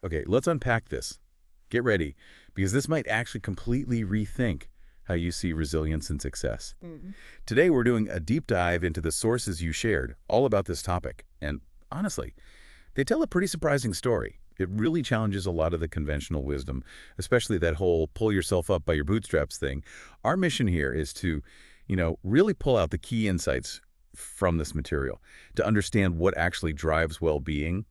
Okay, let's unpack this. Get ready, because this might actually completely rethink how you see resilience and success. Mm. Today, we're doing a deep dive into the sources you shared all about this topic. And honestly, they tell a pretty surprising story. It really challenges a lot of the conventional wisdom, especially that whole pull yourself up by your bootstraps thing. Our mission here is to, really pull out the key insights from this material to understand what actually drives well-being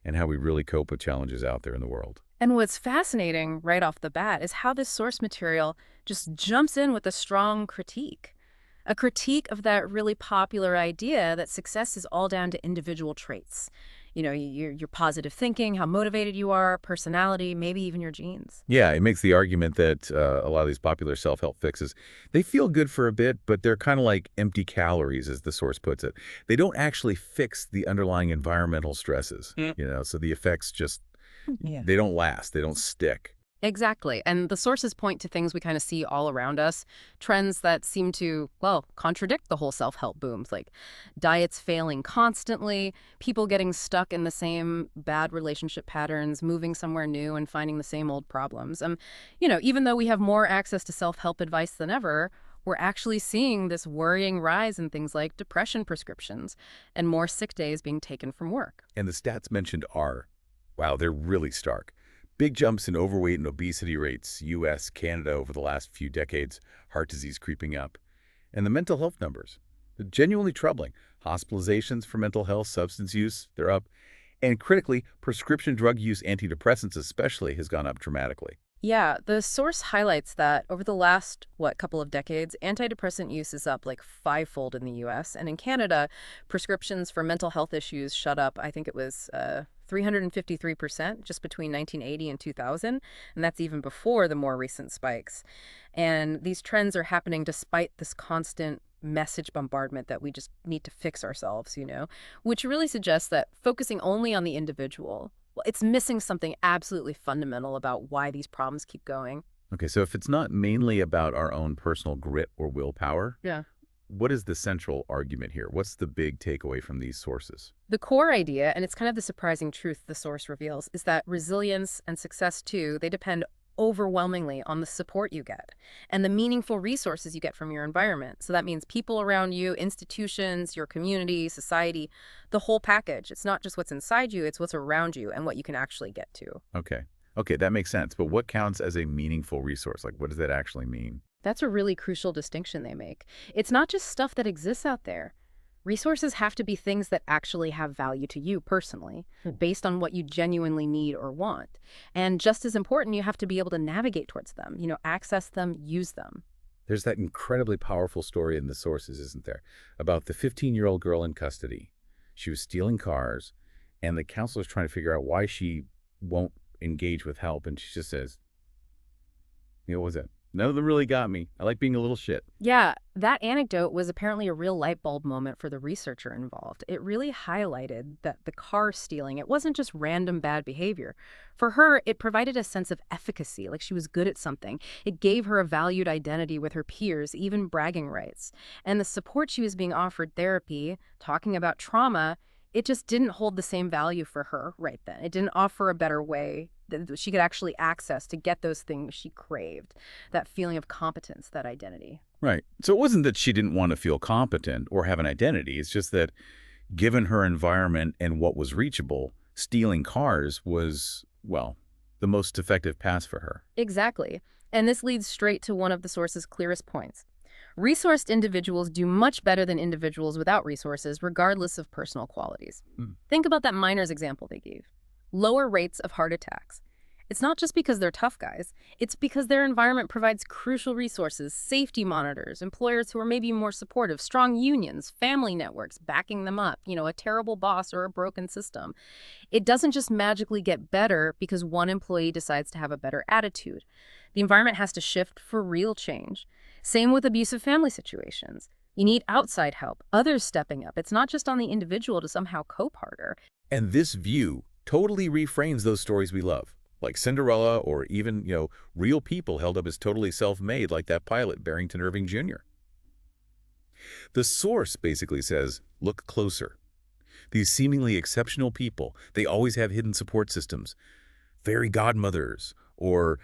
and how we really cope with challenges out there in the world. And what's fascinating right off the bat is how this source material just jumps in with a strong critique. A critique of that really popular idea that success is all down to individual traits. Your positive thinking, how motivated you are, personality, maybe even your genes. Yeah, it makes the argument that a lot of these popular self-help fixes, they feel good for a bit, but they're kind of like empty calories, as the source puts it. They don't actually fix the underlying environmental stresses, so the effects just, Yeah. they don't last, they don't stick. Exactly. And the sources point to things we kind of see all around us, trends that seem to, well, contradict the whole self-help booms, like diets failing constantly, people getting stuck in the same bad relationship patterns, moving somewhere new and finding the same old problems. Even though we have more access to self-help advice than ever, we're actually seeing this worrying rise in things like depression prescriptions and more sick days being taken from work. And the stats mentioned are, wow, they're really stark. Big jumps in overweight and obesity rates, US, Canada over the last few decades, heart disease creeping up. And the mental health numbers, they're genuinely troubling. Hospitalizations for mental health, substance use, they're up. And critically, prescription drug use, antidepressants especially, has gone up dramatically. Yeah, the source highlights that over the last, couple of decades, antidepressant use is up like fivefold in the US. And in Canada, prescriptions for mental health issues shot up, I think it was 353% just between 1980 and 2000. And that's even before the more recent spikes. And these trends are happening despite this constant message bombardment that we just need to fix ourselves, which really suggests that focusing only on the individual, well, it's missing something absolutely fundamental about why these problems keep going. Okay, so if it's not mainly about our own personal grit or willpower, Yeah. what is the central argument here? What's the big takeaway from these sources? The core idea, and it's kind of the surprising truth the source reveals, is that resilience and success too, they depend overwhelmingly on the support you get and the meaningful resources you get from your environment. So that means people around you, institutions, your community, society, the whole package. It's not just what's inside you, it's what's around you and what you can actually get to. Okay. Okay, that makes sense. But what counts as a meaningful resource? Like, what does that actually mean? That's a really crucial distinction they make. It's not just stuff that exists out there. Resources have to be things that actually have value to you personally, based on what you genuinely need or want. And just as important, you have to be able to navigate towards them, access them, use them. There's that incredibly powerful story in the sources, isn't there? About the 15-year-old girl in custody. She was stealing cars, and the counselor's trying to figure out why she won't engage with help. And she just says, what was it? None of them really got me. I like being a little shit. Yeah, that anecdote was apparently a real light bulb moment for the researcher involved. It really highlighted that the car stealing, it wasn't just random bad behavior. For her, it provided a sense of efficacy, like she was good at something. It gave her a valued identity with her peers, even bragging rights. And the support she was being offered, therapy, talking about trauma, it just didn't hold the same value for her right then. It didn't offer a better way that she could actually access to get those things she craved, that feeling of competence, that identity. Right. So it wasn't that she didn't want to feel competent or have an identity. It's just that given her environment and what was reachable, stealing cars was, well, the most effective path for her. Exactly. And this leads straight to one of the source's clearest points. Resourced individuals do much better than individuals without resources, regardless of personal qualities. Hmm. Think about that miner's example they gave. Lower rates of heart attacks. It's not just because they're tough guys. It's because their environment provides crucial resources, safety monitors, employers who are maybe more supportive, strong unions, family networks backing them up, a terrible boss or a broken system. It doesn't just magically get better because one employee decides to have a better attitude. The environment has to shift for real change. Same with abusive family situations. You need outside help, others stepping up. It's not just on the individual to somehow cope harder. And this view totally reframes those stories we love, like Cinderella or even, real people held up as totally self-made, like that pilot, Barrington Irving Jr. The source basically says, look closer. These seemingly exceptional people, they always have hidden support systems. fairy godmothers or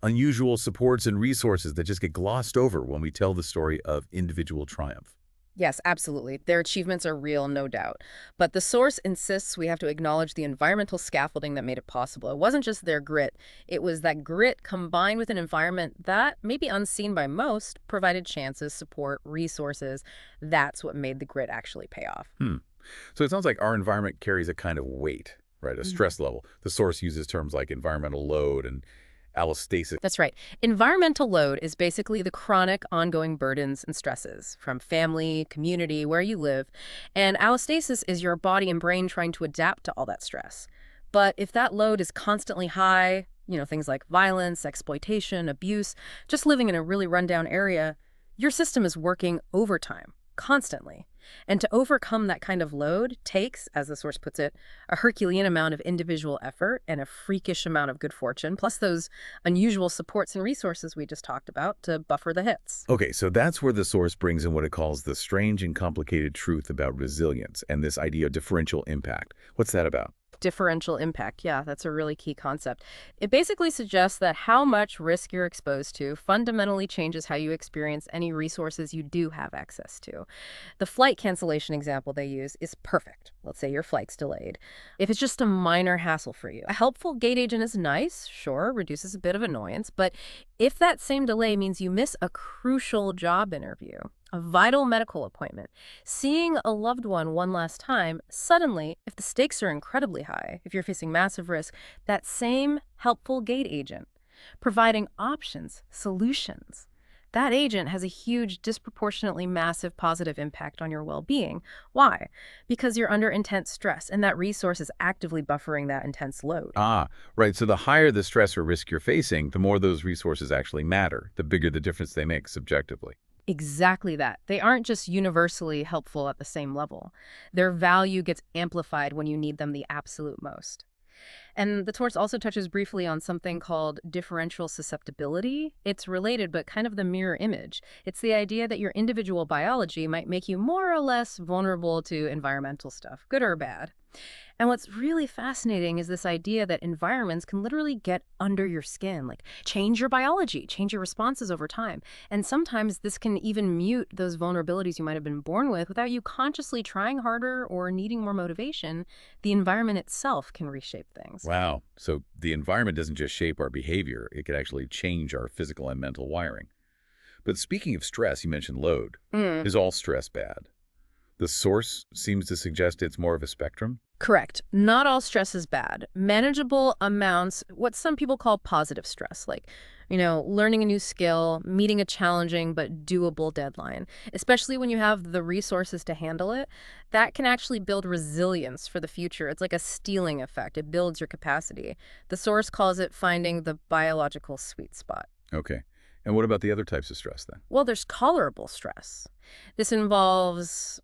unusual supports and resources that just get glossed over when we tell the story of individual triumph. Yes, absolutely. Their achievements are real, no doubt. But the source insists we have to acknowledge the environmental scaffolding that made it possible. It wasn't just their grit, it was that grit combined with an environment that, maybe unseen by most, provided chances, support, resources. That's what made the grit actually pay off. Hmm. So it sounds like our environment carries a kind of weight, right? A stress level. The source uses terms like environmental load and allostasis. That's right. Environmental load is basically the chronic, ongoing burdens and stresses from family, community, where you live. And allostasis is your body and brain trying to adapt to all that stress. But if that load is constantly high, things like violence, exploitation, abuse, just living in a really rundown area, your system is working overtime, constantly. And to overcome that kind of load takes, as the source puts it, a Herculean amount of individual effort and a freakish amount of good fortune, plus those unusual supports and resources we just talked about to buffer the hits. Okay, so that's where the source brings in what it calls the strange and complicated truth about resilience and this idea of differential impact. What's that about? Differential impact. Yeah, that's a really key concept. It basically suggests that how much risk you're exposed to fundamentally changes how you experience any resources you do have access to. The flight cancellation example they use is perfect. Let's say your flight's delayed. If it's just a minor hassle for you, a helpful gate agent is nice, sure, reduces a bit of annoyance, but if that same delay means you miss a crucial job interview, a vital medical appointment, seeing a loved one last time, suddenly, if the stakes are incredibly high, if you're facing massive risk, that same helpful gate agent, providing options, solutions, that agent has a huge, disproportionately massive positive impact on your well-being. Why? Because you're under intense stress, and that resource is actively buffering that intense load. Ah, right. So the higher the stress or risk you're facing, the more those resources actually matter, the bigger the difference they make subjectively. Exactly that. They aren't just universally helpful at the same level. Their value gets amplified when you need them the absolute most. And the source also touches briefly on something called differential susceptibility. It's related, but kind of the mirror image. It's the idea that your individual biology might make you more or less vulnerable to environmental stuff, good or bad. And what's really fascinating is this idea that environments can literally get under your skin, like change your biology, change your responses over time. And sometimes this can even mute those vulnerabilities you might have been born with without you consciously trying harder or needing more motivation. The environment itself can reshape things. Wow. So the environment doesn't just shape our behavior, it could actually change our physical and mental wiring. But speaking of stress, you mentioned load. Mm. Is all stress bad? The source seems to suggest it's more of a spectrum. Correct. Not all stress is bad. Manageable amounts, what some people call positive stress, like, learning a new skill, meeting a challenging but doable deadline, especially when you have the resources to handle it, that can actually build resilience for the future. It's like a stealing effect. It builds your capacity. The source calls it finding the biological sweet spot. Okay. And what about the other types of stress then? Well, there's tolerable stress. This involves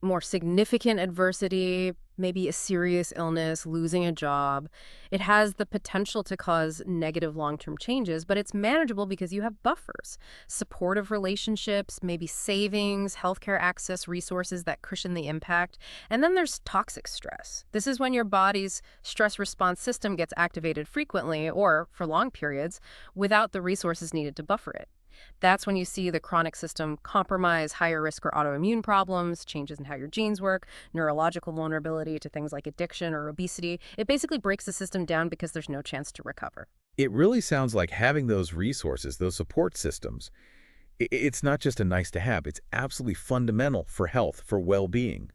more significant adversity, maybe a serious illness, losing a job. It has the potential to cause negative long-term changes, but it's manageable because you have buffers, supportive relationships, maybe savings, healthcare access, resources that cushion the impact. And then there's toxic stress. This is when your body's stress response system gets activated frequently or for long periods without the resources needed to buffer it. That's when you see the chronic system compromise, higher risk or autoimmune problems, changes in how your genes work, neurological vulnerability to things like addiction or obesity. It basically breaks the system down because there's no chance to recover. It really sounds like having those resources, those support systems, it's not just a nice to have, it's absolutely fundamental for health, for well-being.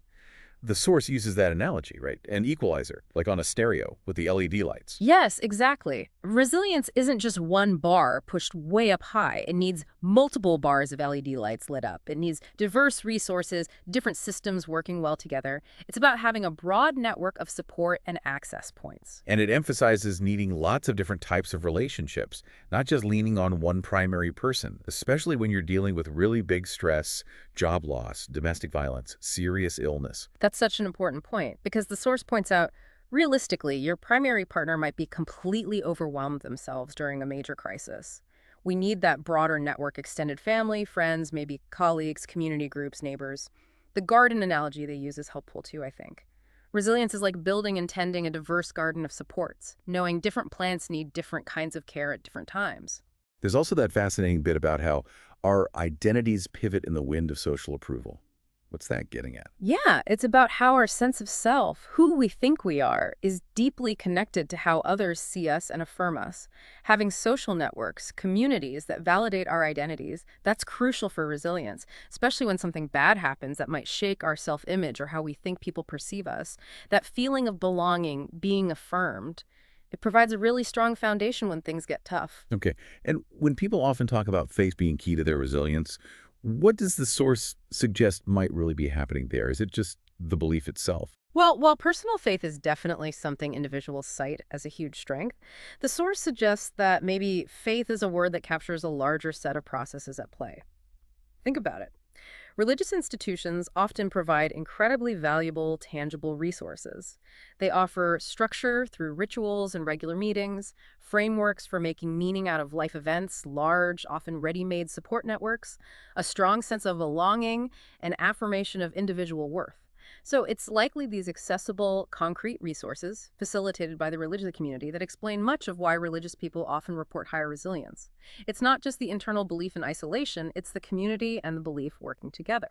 The source uses that analogy, right? An equalizer, like on a stereo with the LED lights. Yes, exactly. Resilience isn't just one bar pushed way up high. It needs multiple bars of LED lights lit up. It needs diverse resources, different systems working well together. It's about having a broad network of support and access points. And it emphasizes needing lots of different types of relationships, not just leaning on one primary person, especially when you're dealing with really big stress, job loss, domestic violence, serious illness. That's such an important point because the source points out, realistically, your primary partner might be completely overwhelmed themselves during a major crisis. We need that broader network, extended family, friends, maybe colleagues, community groups, neighbors. The garden analogy they use is helpful too, I think. Resilience is like building and tending a diverse garden of supports, knowing different plants need different kinds of care at different times. There's also that fascinating bit about how our identities pivot in the wind of social approval. What's that getting at? Yeah, it's about how our sense of self, who we think we are, is deeply connected to how others see us and affirm us. Having social networks, communities that validate our identities, that's crucial for resilience, especially when something bad happens that might shake our self-image or how we think people perceive us. That feeling of belonging, being affirmed, it provides a really strong foundation when things get tough. Okay. And when people often talk about faith being key to their resilience, what does the source suggest might really be happening there? Is it just the belief itself? Well, while personal faith is definitely something individuals cite as a huge strength, the source suggests that maybe faith is a word that captures a larger set of processes at play. Think about it. Religious institutions often provide incredibly valuable, tangible resources. They offer structure through rituals and regular meetings, frameworks for making meaning out of life events, large, often ready-made support networks, a strong sense of belonging, and affirmation of individual worth. So it's likely these accessible, concrete resources, facilitated by the religious community, that explain much of why religious people often report higher resilience. It's not just the internal belief in isolation, it's the community and the belief working together.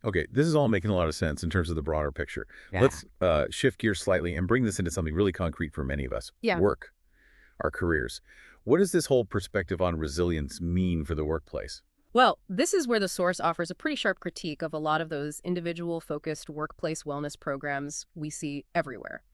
Okay, this is all making a lot of sense in terms of the broader picture. Yeah. Let's shift gears slightly and bring this into something really concrete for many of us. Yeah. Work, our careers. What does this whole perspective on resilience mean for the workplace? Well, this is where the source offers a pretty sharp critique of a lot of those individual-focused workplace wellness programs we see everywhere.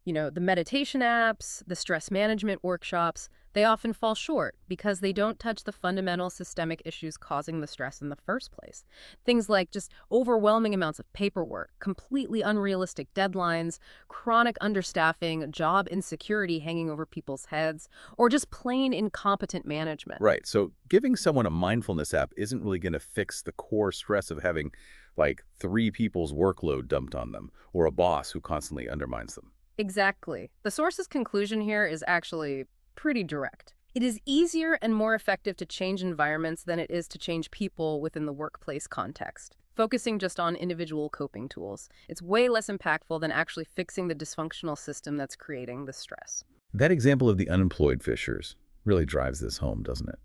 The meditation apps, the stress management workshops, they often fall short because they don't touch the fundamental systemic issues causing the stress in the first place. Things like just overwhelming amounts of paperwork, completely unrealistic deadlines, chronic understaffing, job insecurity hanging over people's heads, or just plain incompetent management. Right, so giving someone a mindfulness app isn't really going to fix the core stress of having, like, three people's workload dumped on them or a boss who constantly undermines them. Exactly. The source's conclusion here is actually pretty direct. It is easier and more effective to change environments than it is to change people within the workplace context. Focusing just on individual coping tools, it's way less impactful than actually fixing the dysfunctional system that's creating the stress. That example of the unemployed fishers really drives this home, doesn't it?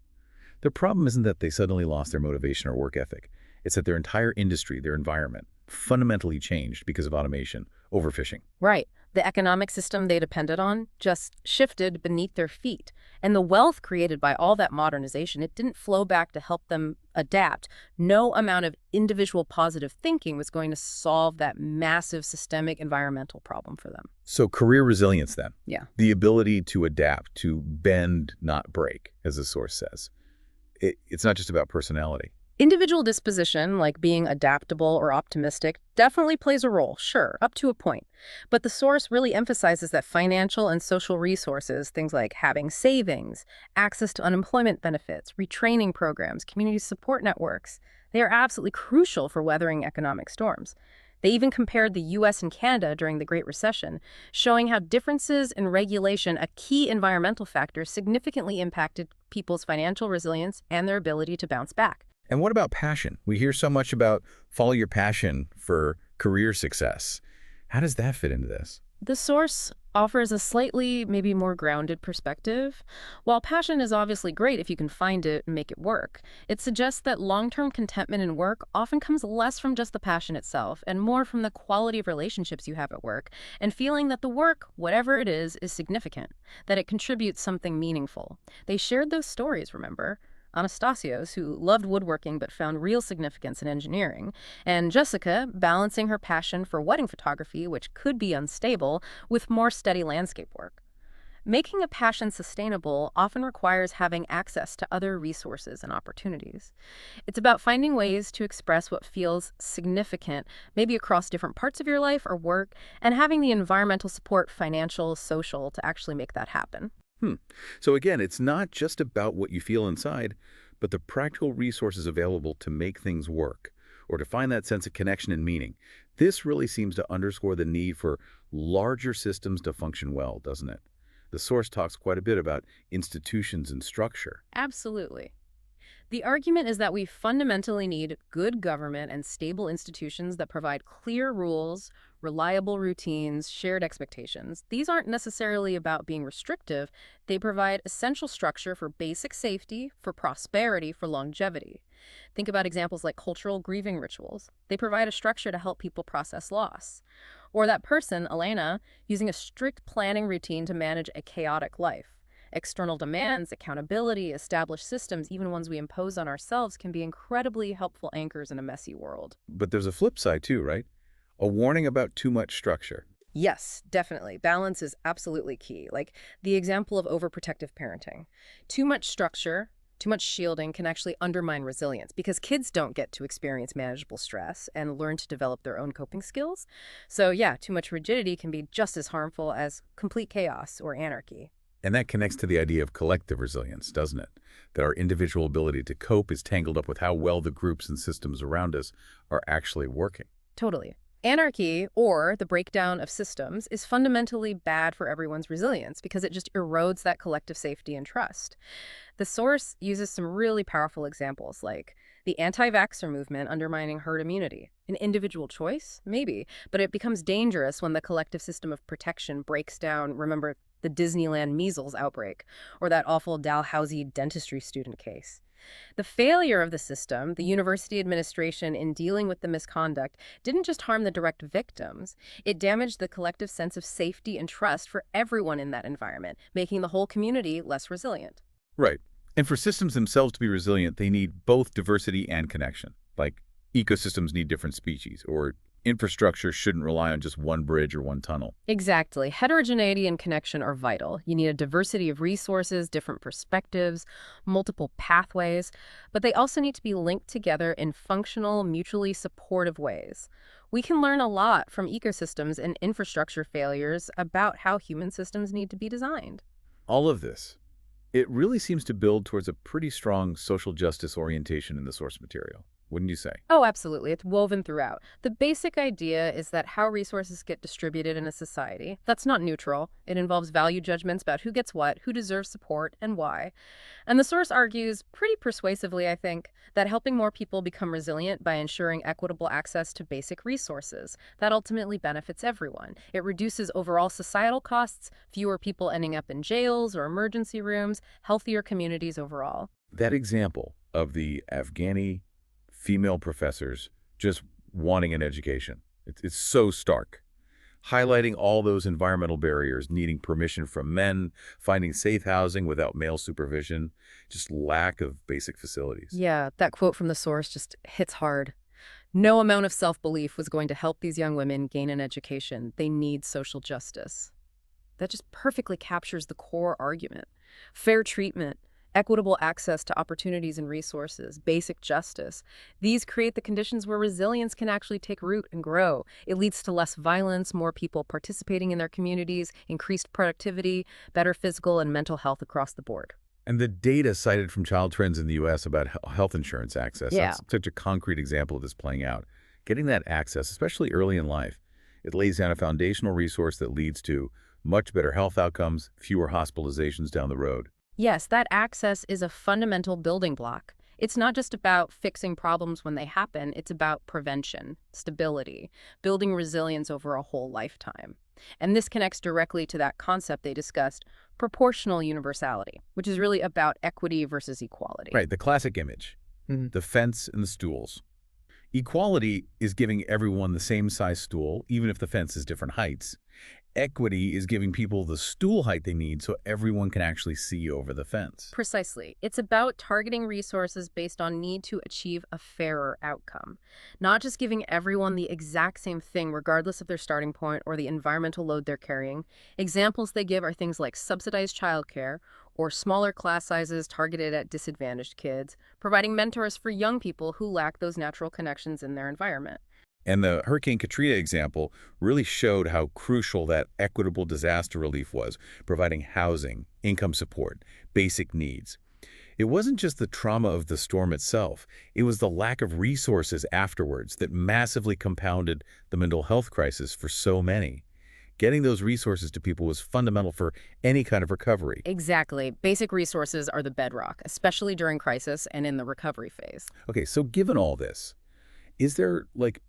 Their problem isn't that they suddenly lost their motivation or work ethic. It's that their entire industry, their environment, fundamentally changed because of automation, overfishing. Right. The economic system they depended on just shifted beneath their feet. And the wealth created by all that modernization, it didn't flow back to help them adapt. No amount of individual positive thinking was going to solve that massive systemic environmental problem for them. So career resilience then, Yeah. the ability to adapt, to bend, not break, as the source says. It's not just about personality. Individual disposition, like being adaptable or optimistic, definitely plays a role, sure, up to a point. But the source really emphasizes that financial and social resources, things like having savings, access to unemployment benefits, retraining programs, community support networks, they are absolutely crucial for weathering economic storms. They even compared the US and Canada during the Great Recession, showing how differences in regulation, a key environmental factor, significantly impacted people's financial resilience and their ability to bounce back. And what about passion? We hear so much about follow your passion for career success. How does that fit into this? The source offers a slightly, maybe more grounded perspective. While passion is obviously great if you can find it and make it work, it suggests that long-term contentment in work often comes less from just the passion itself and more from the quality of relationships you have at work and feeling that the work, whatever it is significant, that it contributes something meaningful. They shared those stories, remember? Anastasios, who loved woodworking but found real significance in engineering, and Jessica, balancing her passion for wedding photography, which could be unstable, with more steady landscape work. Making a passion sustainable often requires having access to other resources and opportunities. It's about finding ways to express what feels significant, maybe across different parts of your life or work, and having the environmental support, financial, social, to actually make that happen. So again, it's not just about what you feel inside, but the practical resources available to make things work or to find that sense of connection and meaning. This really seems to underscore the need for larger systems to function well, doesn't it? The source talks quite a bit about institutions and structure. Absolutely. The argument is that we fundamentally need good government and stable institutions that provide clear rules, reliable routines, shared expectations. These aren't necessarily about being restrictive. They provide essential structure for basic safety, for prosperity, for longevity. Think about examples like cultural grieving rituals. They provide a structure to help people process loss. Or that person, Elena, using a strict planning routine to manage a chaotic life. External demands, accountability, established systems, even ones we impose on ourselves, can be incredibly helpful anchors in a messy world. But there's a flip side too, right? A warning about too much structure. Yes, definitely. Balance is absolutely key. Like the example of overprotective parenting. Too much structure, too much shielding can actually undermine resilience because kids don't get to experience manageable stress and learn to develop their own coping skills. So yeah, too much rigidity can be just as harmful as complete chaos or anarchy. And that connects to the idea of collective resilience, doesn't it? That our individual ability to cope is tangled up with how well the groups and systems around us are actually working. Totally. Anarchy, or the breakdown of systems, is fundamentally bad for everyone's resilience because it just erodes that collective safety and trust. The source uses some really powerful examples like the anti-vaxxer movement undermining herd immunity. An individual choice? Maybe, but it becomes dangerous when the collective system of protection breaks down. Remember the Disneyland measles outbreak, or that awful Dalhousie dentistry student case. The failure of the system, the university administration in dealing with the misconduct, didn't just harm the direct victims, it damaged the collective sense of safety and trust for everyone in that environment, making the whole community less resilient. Right. And for systems themselves to be resilient, they need both diversity and connection. Like ecosystems need different species, or infrastructure shouldn't rely on just one bridge or one tunnel. Exactly. Heterogeneity and connection are vital. You need a diversity of resources, different perspectives, multiple pathways, but they also need to be linked together in functional, mutually supportive ways. We can learn a lot from ecosystems and infrastructure failures about how human systems need to be designed. All of this, it really seems to build towards a pretty strong social justice orientation in the source material, wouldn't you say? Oh, absolutely. It's woven throughout. The basic idea is that how resources get distributed in a society, that's not neutral. It involves value judgments about who gets what, who deserves support, and why. And the source argues pretty persuasively, I think, that helping more people become resilient by ensuring equitable access to basic resources, that ultimately benefits everyone. It reduces overall societal costs, fewer people ending up in jails or emergency rooms, healthier communities overall. That example of the Afghani female professors just wanting an education, it's so stark. Highlighting all those environmental barriers, needing permission from men, finding safe housing without male supervision, just lack of basic facilities. Yeah, that quote from the source just hits hard. No amount of self-belief was going to help these young women gain an education. They need social justice. That just perfectly captures the core argument. Fair treatment, equitable access to opportunities and resources, basic justice. These create the conditions where resilience can actually take root and grow. It leads to less violence, more people participating in their communities, increased productivity, better physical and mental health across the board. And the data cited from Child Trends in the U.S. about health insurance access, that's such a concrete example of this playing out. Getting that access, especially early in life, it lays down a foundational resource that leads to much better health outcomes, fewer hospitalizations down the road. Yes, that access is a fundamental building block. It's not just about fixing problems when they happen, it's about prevention, stability, building resilience over a whole lifetime. And this connects directly to that concept they discussed, proportional universality, which is really about equity versus equality. Right, the classic image, the fence and the stools. Equality is giving everyone the same size stool, even if the fence is different heights. Equity is giving people the stool height they need so everyone can actually see over the fence. Precisely. It's about targeting resources based on need to achieve a fairer outcome, not just giving everyone the exact same thing regardless of their starting point or the environmental load they're carrying. Examples they give are things like subsidized childcare or smaller class sizes targeted at disadvantaged kids, providing mentors for young people who lack those natural connections in their environment. And the Hurricane Katrina example really showed how crucial that equitable disaster relief was, providing housing, income support, basic needs. It wasn't just the trauma of the storm itself, it was the lack of resources afterwards that massively compounded the mental health crisis for so many. Getting those resources to people was fundamental for any kind of recovery. Exactly. Basic resources are the bedrock, especially during crisis and in the recovery phase. Okay, so given all this, is there like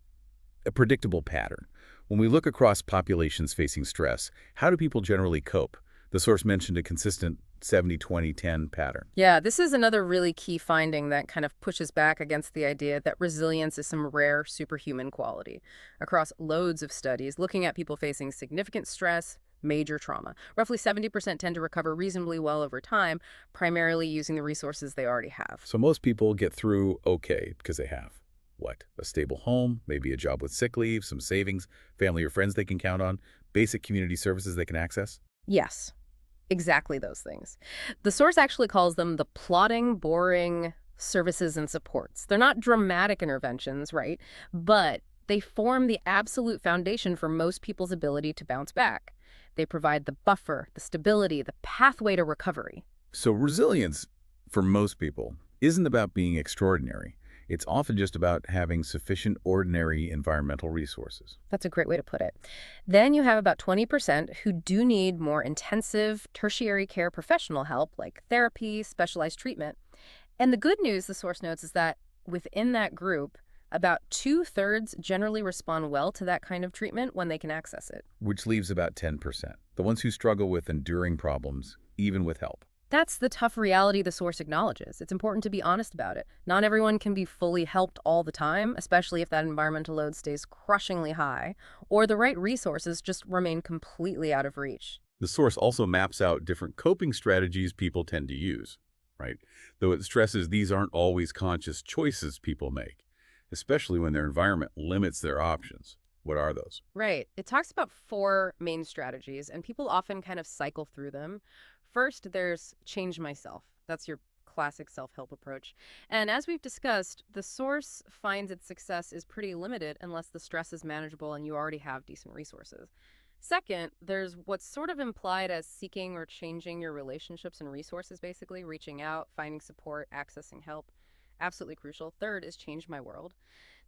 a predictable pattern? When we look across populations facing stress, how do people generally cope? The source mentioned a consistent 70-20-10 pattern. Yeah, this is another really key finding that kind of pushes back against the idea that resilience is some rare superhuman quality. Across loads of studies, looking at people facing significant stress, major trauma, roughly 70% tend to recover reasonably well over time, primarily using the resources they already have. So most people get through okay because they have what? A stable home, maybe a job with sick leave, some savings, family or friends they can count on, basic community services they can access. Yes. Exactly those things. The source actually calls them the plodding, boring services and supports. They're not dramatic interventions, right? But they form the absolute foundation for most people's ability to bounce back. They provide the buffer, the stability, the pathway to recovery. So resilience, for most people, isn't about being extraordinary. It's often just about having sufficient ordinary environmental resources. That's a great way to put it. Then you have about 20% who do need more intensive tertiary care professional help, like therapy, specialized treatment. And the good news, the source notes, is that within that group, about 2/3 generally respond well to that kind of treatment when they can access it. Which leaves about 10%, the ones who struggle with enduring problems, even with help. That's the tough reality the source acknowledges. It's important to be honest about it. Not everyone can be fully helped all the time, especially if that environmental load stays crushingly high, or the right resources just remain completely out of reach. The source also maps out different coping strategies people tend to use, right? Though it stresses these aren't always conscious choices people make, especially when their environment limits their options. What are those? Right. It talks about 4 main strategies, and people often kind of cycle through them. First, there's change myself. That's your classic self-help approach. And as we've discussed, the source finds its success is pretty limited unless the stress is manageable and you already have decent resources. Second, there's what's sort of implied as seeking or changing your relationships and resources, basically, reaching out, finding support, accessing help. Absolutely crucial. Third is change my world.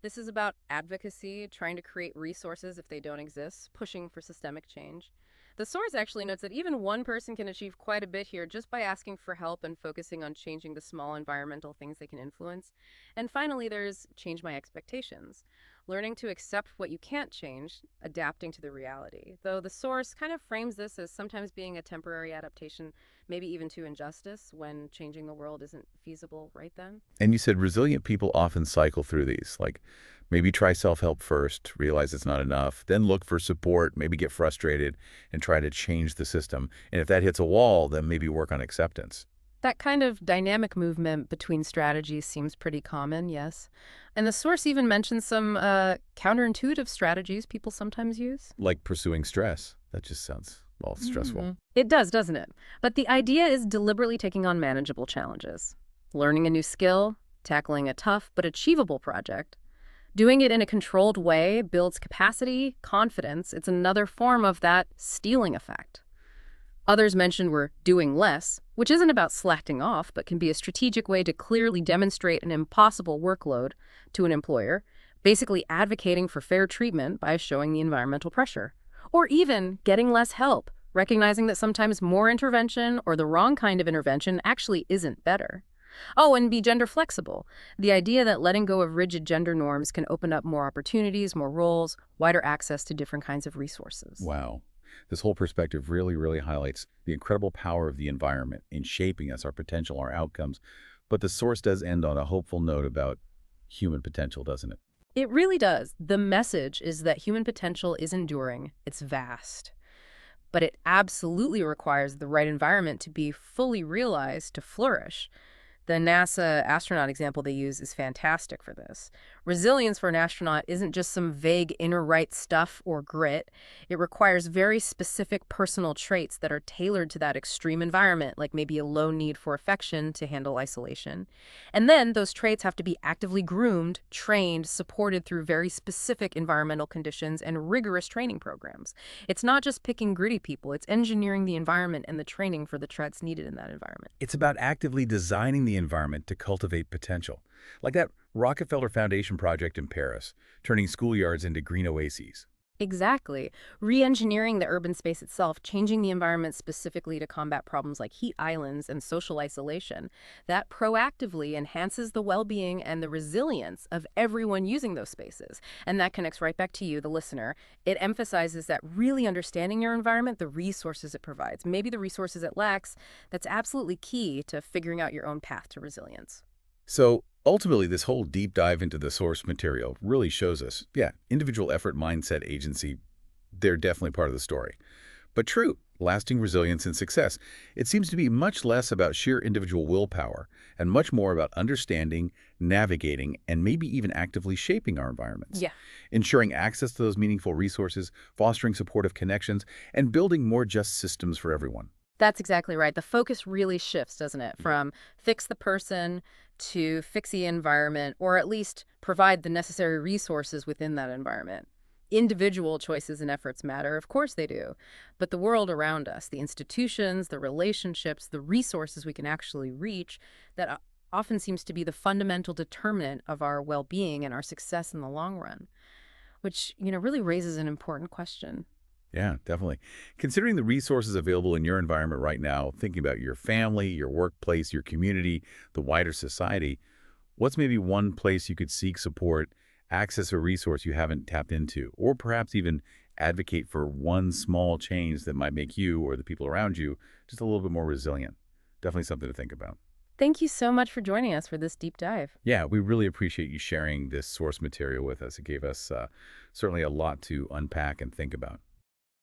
This is about advocacy, trying to create resources if they don't exist, pushing for systemic change. The source actually notes that even one person can achieve quite a bit here just by asking for help and focusing on changing the small environmental things they can influence. And finally, there's change my expectations. Learning to accept what you can't change, adapting to the reality. Though the source kind of frames this as sometimes being a temporary adaptation, maybe even to injustice when changing the world isn't feasible right then. And you said resilient people often cycle through these, like maybe try self-help first, realize it's not enough, then look for support, maybe get frustrated and try to change the system. And if that hits a wall, then maybe work on acceptance. That kind of dynamic movement between strategies seems pretty common, yes. And the source even mentions some counterintuitive strategies people sometimes use. Like pursuing stress. That just sounds, well, stressful. It does, doesn't it? But the idea is deliberately taking on manageable challenges. Learning a new skill, tackling a tough but achievable project. Doing it in a controlled way builds capacity, confidence. It's another form of that stealing effect. Others mentioned were doing less, which isn't about slacking off, but can be a strategic way to clearly demonstrate an impossible workload to an employer, basically advocating for fair treatment by showing the environmental pressure. Or even getting less help, recognizing that sometimes more intervention or the wrong kind of intervention actually isn't better. Oh, and be gender flexible. The idea that letting go of rigid gender norms can open up more opportunities, more roles, wider access to different kinds of resources. Wow. This whole perspective really highlights the incredible power of the environment in shaping us, our potential, our outcomes. But the source does end on a hopeful note about human potential, doesn't it? It really does. The message is that human potential is enduring. It's vast. But it absolutely requires the right environment to be fully realized, to flourish. The NASA astronaut example they use is fantastic for this. Resilience for an astronaut isn't just some vague inner right stuff or grit. It requires very specific personal traits that are tailored to that extreme environment, like maybe a low need for affection to handle isolation. And then those traits have to be actively groomed, trained, supported through very specific environmental conditions and rigorous training programs. It's not just picking gritty people, it's engineering the environment and the training for the traits needed in that environment. It's about actively designing the environment to cultivate potential. Like that Rockefeller Foundation project in Paris, turning schoolyards into green oases. Exactly. Re-engineering the urban space itself, changing the environment specifically to combat problems like heat islands and social isolation, that proactively enhances the well-being and the resilience of everyone using those spaces. And that connects right back to you, the listener. It emphasizes that really understanding your environment, the resources it provides, maybe the resources it lacks, that's absolutely key to figuring out your own path to resilience. So ultimately, this whole deep dive into the source material really shows us, yeah, individual effort, mindset, agency, they're definitely part of the story. But true, lasting resilience and success, it seems to be much less about sheer individual willpower and much more about understanding, navigating, and maybe even actively shaping our environments. Yeah. Ensuring access to those meaningful resources, fostering supportive connections, and building more just systems for everyone. That's exactly right. The focus really shifts, doesn't it? Yeah. From fix the person to fix the environment, or at least provide the necessary resources within that environment. Individual choices and efforts matter, of course they do. But the world around us, the institutions, the relationships, the resources we can actually reach, that often seems to be the fundamental determinant of our well-being and our success in the long run, which, really raises an important question. Yeah, definitely. Considering the resources available in your environment right now, thinking about your family, your workplace, your community, the wider society, what's maybe one place you could seek support, access a resource you haven't tapped into, or perhaps even advocate for one small change that might make you or the people around you just a little bit more resilient? Definitely something to think about. Thank you so much for joining us for this deep dive. Yeah, we really appreciate you sharing this source material with us. It gave us certainly a lot to unpack and think about.